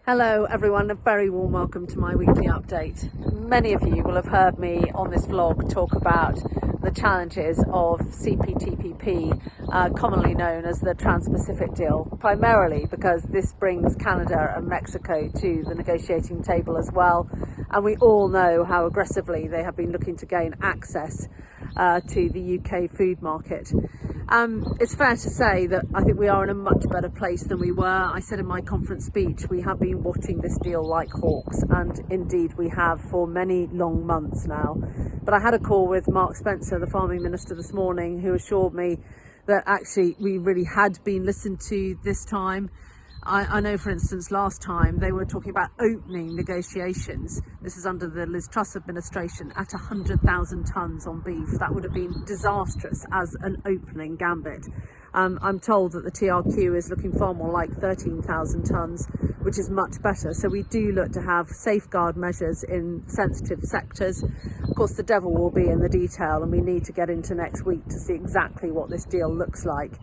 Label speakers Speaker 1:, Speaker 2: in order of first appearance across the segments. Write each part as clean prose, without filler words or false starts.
Speaker 1: Hello everyone, a very warm welcome to my weekly update. Many of you will have heard me on this vlog talk about the challenges of CPTPP, commonly known as the Trans-Pacific deal, primarily because this brings Canada and Mexico to the negotiating table as well, and we all know how aggressively they have been looking to gain access to the UK food market. It's fair to say that I think we are in a much better place than we were. I said in my conference speech, we have been watching this deal like hawks, and indeed we have for many long months now. But I had a call with Mark Spencer, the farming minister, this morning, who assured me that actually we really had been listened to this time. I know, for instance, last time they were talking about opening negotiations. This is under the Liz Truss administration at 100,000 tonnes on beef. That would have been disastrous as an opening gambit. I'm told that the TRQ is looking far more like 13,000 tonnes, which is much better. So we do look to have safeguard measures in sensitive sectors. Of course, the devil will be in the detail, and we need to get into next week to see exactly what this deal looks like.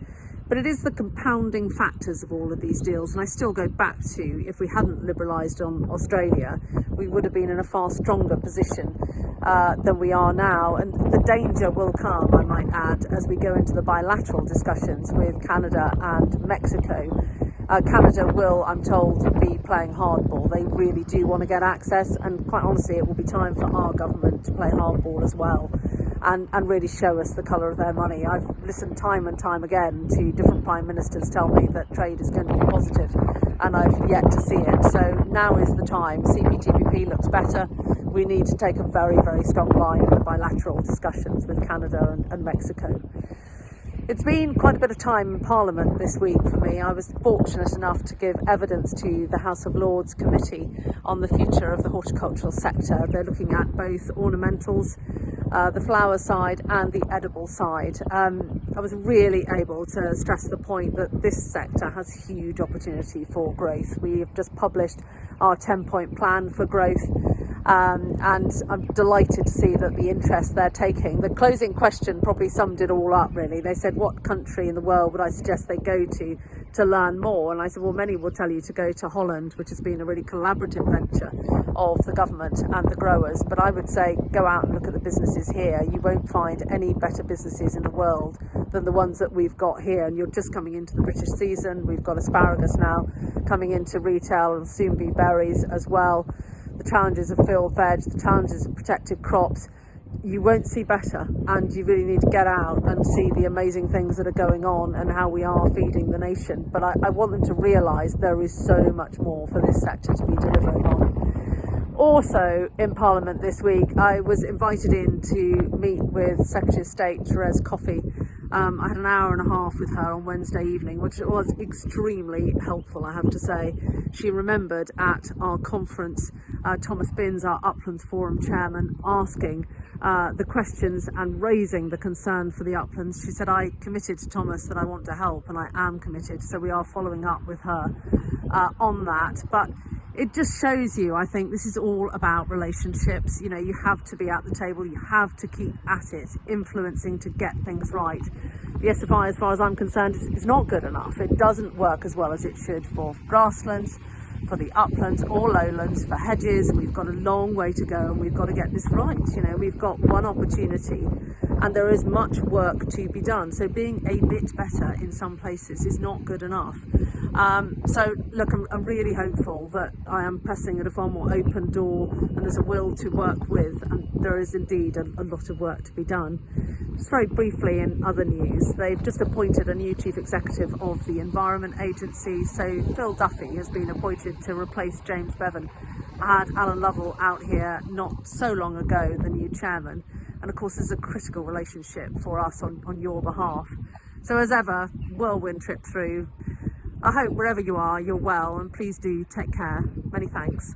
Speaker 1: But it is the compounding factors of all of these deals, and I still go back to, if we hadn't liberalised on Australia, we would have been in a far stronger position than we are now. And the danger will come, I might add, as we go into the bilateral discussions with Canada and Mexico. Canada will, I'm told, be playing hardball. They really do want to get access, and quite honestly, it will be time for our government to play hardball as well. And really show us the colour of their money. I've listened time and time again to different prime ministers tell me that trade is going to be positive, and I've yet to see it. So now is the time. CPTPP looks better. We need to take a very, very strong line in the bilateral discussions with Canada and Mexico. It's been quite a bit of time in Parliament this week for me. I was fortunate enough to give evidence to the House of Lords Committee on the future of the horticultural sector. They're looking at both ornamentals, the flower side and the edible side. I was really able to stress the point that this sector has huge opportunity for growth. We have just published our 10-point plan for growth, and I'm delighted to see that the interest they're taking. The closing question probably summed it all up, really. They said, what country in the world would I suggest they go to learn more? And I said, well, many will tell you to go to Holland, which has been a really collaborative venture of the government and the growers. But I would say go out and look at the businesses here. You won't find any better businesses in the world than the ones that we've got here. And you're just coming into the British season. We've got asparagus now coming into retail, and soon be berries as well. The challenges of field veg, the challenges of protected crops. You won't see better, and you really need to get out and see the amazing things that are going on and how we are feeding the nation. But I want them to realise there is so much more for this sector to be delivering on. Also in Parliament this week, I was invited in to meet with Secretary of State Therese Coffey. I had an hour and a half with her on Wednesday evening, which was extremely helpful, I have to say. She remembered at our conference Thomas Binns, our Uplands Forum chairman, asking the questions and raising the concern for the uplands. She said, I committed to Thomas that I want to help, and I am committed, so we are following up with her on that. But it just shows you, I think, this is all about relationships. You know, you have to be at the table, you have to keep at it, influencing to get things right. The SFI, as far as I'm concerned, is not good enough. It doesn't work as well as it should for grasslands, for the uplands or lowlands, for hedges. We've got a long way to go, and we've got to get this right. You know, we've got one opportunity, and there is much work to be done. So being a bit better in some places is not good enough. So look, I'm really hopeful that I am pressing at a far more open door, and there's a will to work with, and there is indeed a lot of work to be done. Just very briefly, in other news, they've just appointed a new chief executive of the Environment Agency. So Phil Duffy has been appointed to replace James Bevan. I had Alan Lovell out here not so long ago, the new chairman, and of course there's a critical relationship for us on your behalf. So as ever, whirlwind trip through. I hope wherever you are, you're well, and please do take care. Many thanks.